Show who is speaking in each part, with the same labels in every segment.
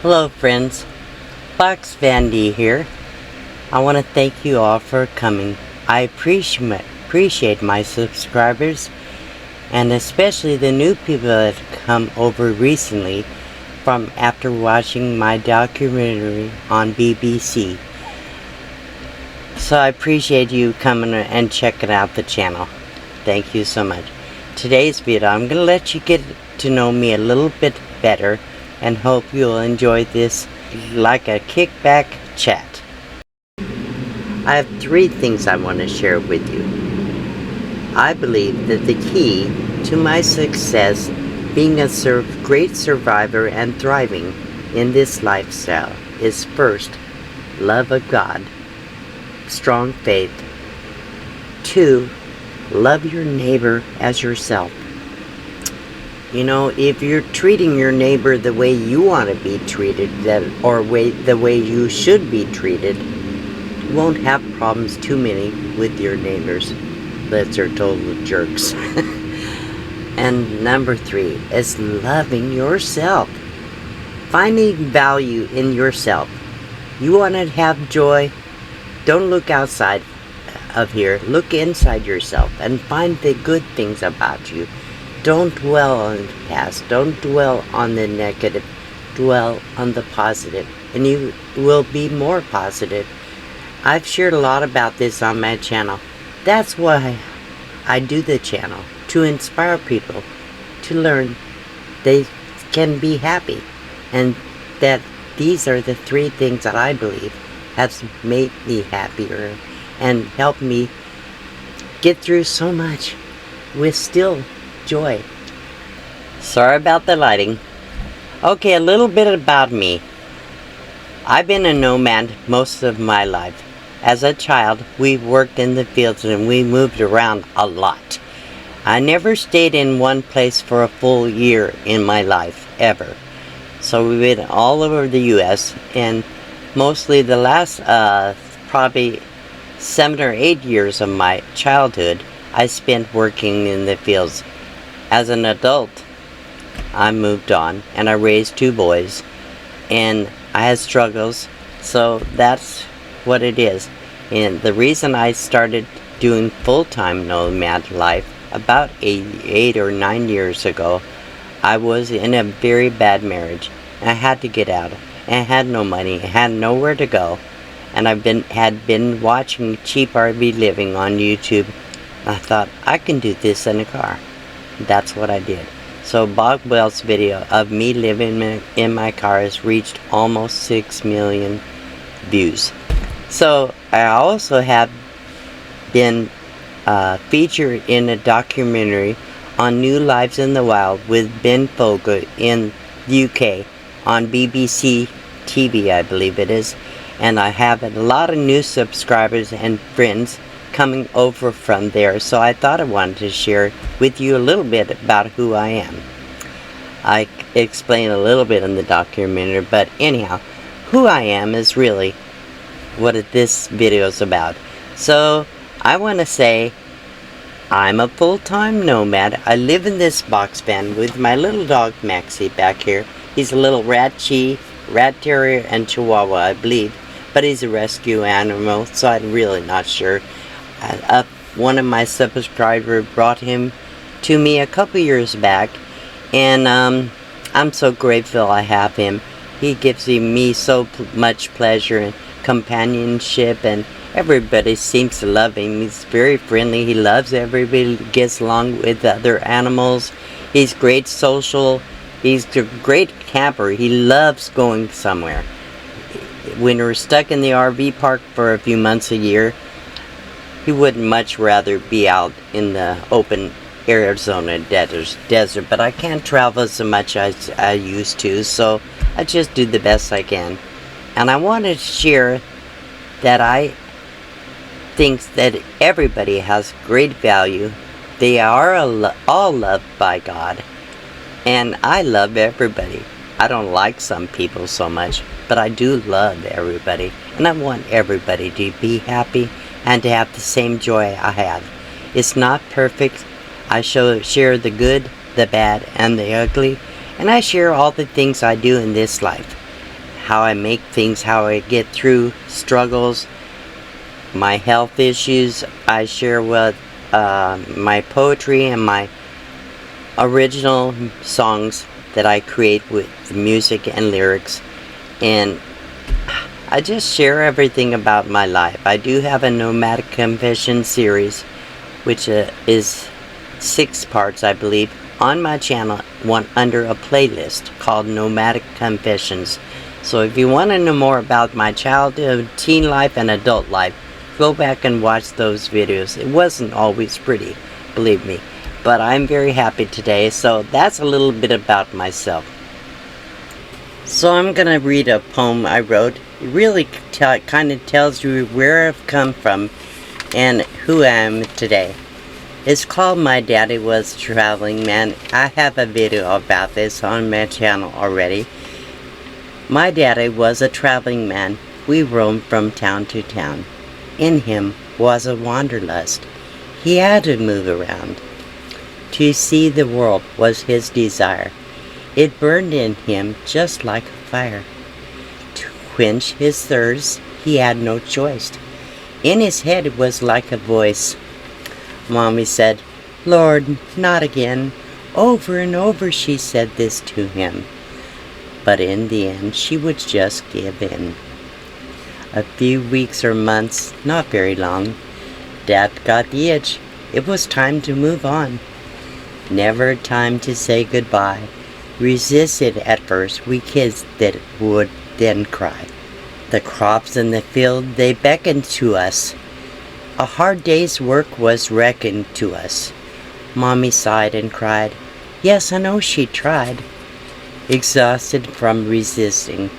Speaker 1: Hello friends, Fox Van D here. I want to thank you all for coming. I appreciate my subscribers and especially the new people that have come over recently from after watching my documentary on BBC. So I appreciate you coming and checking out the channel. Thank you so much. Today's video, I'm going to let you get to know me a little bit better and hope you'll enjoy this like a kickback chat. I have 3 things I want to share with you. I believe that the key to my success being a great survivor and thriving in this lifestyle is first, love of God, strong faith. 2, love your neighbor as yourself. You know, if you're treating your neighbor the way you want to be treated, the way you should be treated, you won't have problems too many with your neighbors unless they're total jerks. And number 3 is loving yourself. Finding value in yourself. You want to have joy? Don't look outside of here. Look inside yourself and find the good things about you. Don't dwell on the past. Don't dwell on the negative. Dwell on the positive. And you will be more positive. I've shared a lot about this on my channel. That's why I do the channel. To inspire people to learn they can be happy. And that these are the 3 things that I believe have made me happier and helped me get through so much with still joy. Sorry about the lighting. Okay, a little bit about me. I've been a nomad most of my life. As a child, we worked in the fields and we moved around a lot. I never stayed in one place for a full year in my life, ever. So we've been all over the U.S. and mostly the last probably 7 or 8 years of my childhood I spent working in the fields. As an adult, I moved on and I raised 2 boys and I had struggles, so that's what it is. And the reason I started doing full-time nomad life about 8 or 9 years ago, I was in a very bad marriage. I had to get out. I had no money. I had nowhere to go. And had been watching cheap RV living on YouTube. I thought, I can do this in a car. That's what I did. So Bob Wells' video of me living in my car has reached almost 6 million views. So I also have been featured in a documentary on New Lives in the Wild with Ben Fogle in the UK on BBC TV, I believe it is. And I have a lot of new subscribers and friends coming over from there, so I thought I wanted to share with you a little bit about who I am. I explain a little bit in the documentary, but anyhow, who I am is really what this video is about. So I want to say I'm a full-time nomad. I live in this box van with my little dog Maxi back here. He's a little rat terrier and chihuahua, I believe, but he's a rescue animal, so I'm really not sure. One of my subscribers brought him to me a couple years back, and I'm so grateful I have him. He gives me so much pleasure and companionship, and everybody seems to love him. He's very friendly. He loves everybody, gets along with other animals. He's great social. He's a great camper. He loves going somewhere. When we're stuck in the RV park for a few months a year, he would much rather be out in the open Arizona desert, but I can't travel as much as I used to, so I just do the best I can. And I want to share that I think that everybody has great value. They are all loved by God, and I love everybody. I don't like some people so much, but I do love everybody, and I want everybody to be happy and to have the same joy I have. It's not perfect. I share the good, the bad, and the ugly, and I share all the things I do in this life. how I make things, how I get through struggles, my health issues. I share with my poetry and my original songs that I create with music and lyrics, and I just share everything about my life. I do have a Nomadic Confession series, which is 6 parts, I believe, on my channel, one under a playlist called Nomadic Confessions. So if you want to know more about my childhood, teen life, and adult life, go back and watch those videos. It wasn't always pretty, believe me, but I'm very happy today. So that's a little bit about myself. So I'm gonna read a poem I wrote. It really kind of tells you where I've come from and who I am today. It's called My Daddy Was a Traveling Man. I have a video about this on my channel already. My daddy was a traveling man. We roamed from town to town. In him was a wanderlust. He had to move around. To see the world was his desire. It burned in him just like a fire. To quench his thirst, he had no choice. In his head it was like a voice. Mommy said, "Lord, not again." Over and over she said this to him. But in the end, she would just give in. A few weeks or months, not very long, Dad got the itch. It was time to move on. Never time to say goodbye. Resisted at first, we kids that would then cry. The crops in the field, they beckoned to us. A hard day's work was reckoned to us. Mommy sighed and cried. Yes, I know she tried. Exhausted from resisting.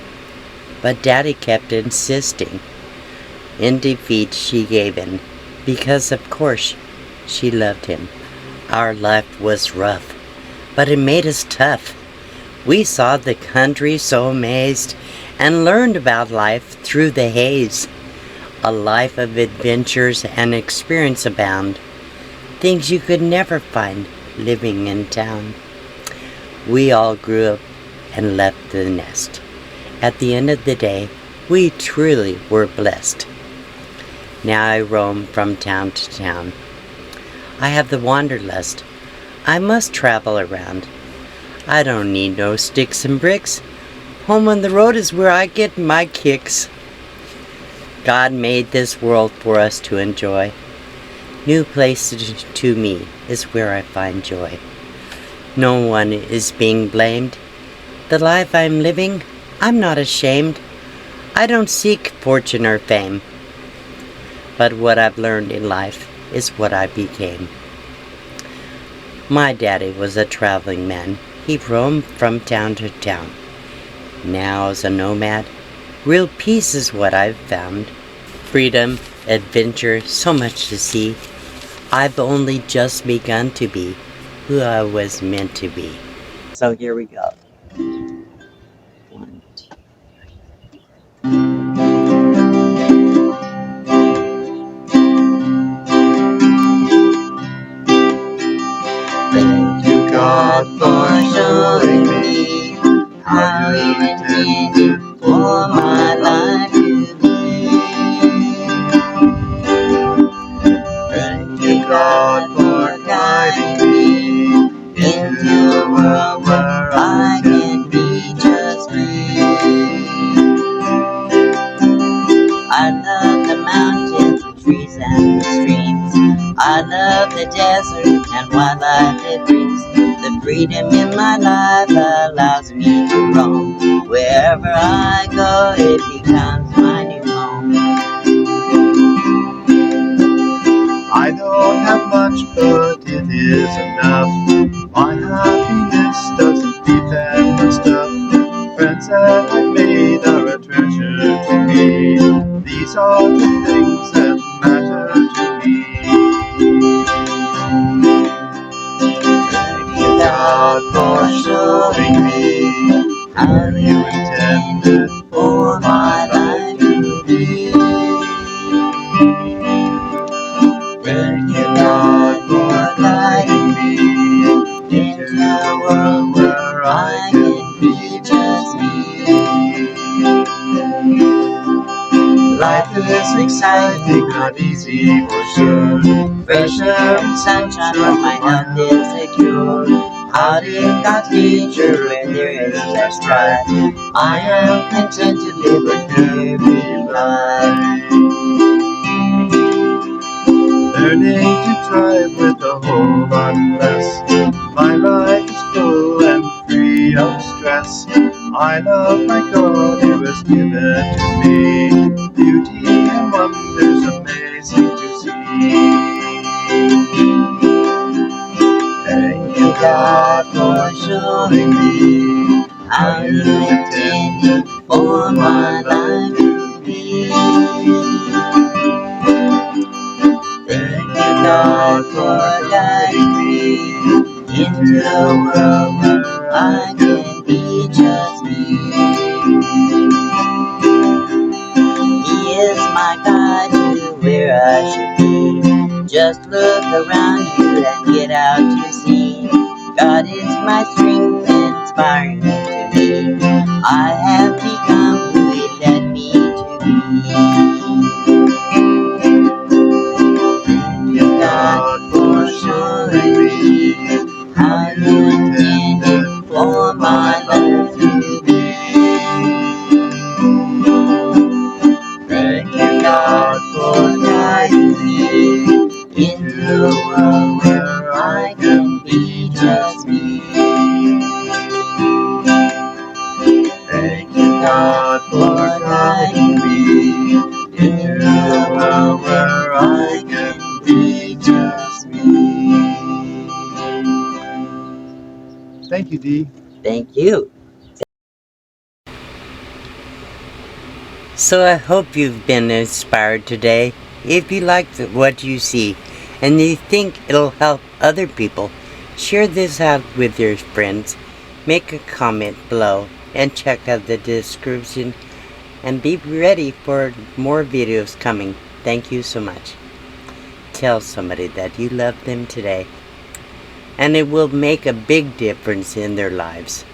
Speaker 1: But Daddy kept insisting. In defeat she gave in, because of course she loved him. Our life was rough, but it made us tough. We saw the country so amazed, and learned about life through the haze. A life of adventures and experience abound, things you could never find living in town. We all grew up and left the nest. At the end of the day, we truly were blessed. Now I roam from town to town. I have the wanderlust. I must travel around. I don't need no sticks and bricks. Home on the road is where I get my kicks. God made this world for us to enjoy. New places to me is where I find joy. No one is being blamed. The life I'm living, I'm not ashamed. I don't seek fortune or fame. But what I've learned in life is what I became. My daddy was a traveling man. He roamed from town to town. Now as a nomad, real peace is what I've found. Freedom, adventure, so much to see. I've only just begun to be who I was meant to be. So here we go. 1, 2.
Speaker 2: Thank you, God, for showing me how you intended for my life to be. Thank you, God, for guiding me into a world where I can be just free. I love the mountains, the trees, and the streams. I love the desert and wildlife it brings. The freedom in my life allows me to roam. Wherever I go, it becomes my new home. I don't have much, but it is enough. My happiness doesn't depend on stuff. Friends that I've made are a treasure to me. These are the things that matter to me. Thank you, God, for showing me how you intended for my life to be. Thank you, God, for guiding me into a world where I can be just me. Life is exciting, not easy for sure. Fresh air and sunshine, but my health is secure. Out in God's nature, where there is less strife, I am content to live a happy life. Learning to thrive with a whole lot less. My life is full and free of stress. I love my God who has given to me beauty and wonders amazing to see. Thank you, God, for showing me how you intended for my life to be. Thank you, God, for guiding me into a world where I can be just me. He is my guide to where I should be. Just look around you and get out to sea. God is my strength, inspiring to me. I have become who He led me to be. Thank you, God, for showing me how you intended for my life to be. Thank you, God, for guiding me into a world where I can be just me. Thank you, God, for guiding me into a world where I can be just me.
Speaker 3: Thank you, Dee.
Speaker 2: Thank you.
Speaker 1: So I hope you've been inspired today. If you liked what you see and you think it'll help other people, share this out with your friends. Make a comment below and check out the description and be ready for more videos coming. Thank you so much. Tell somebody that you love them today, and it will make a big difference in their lives.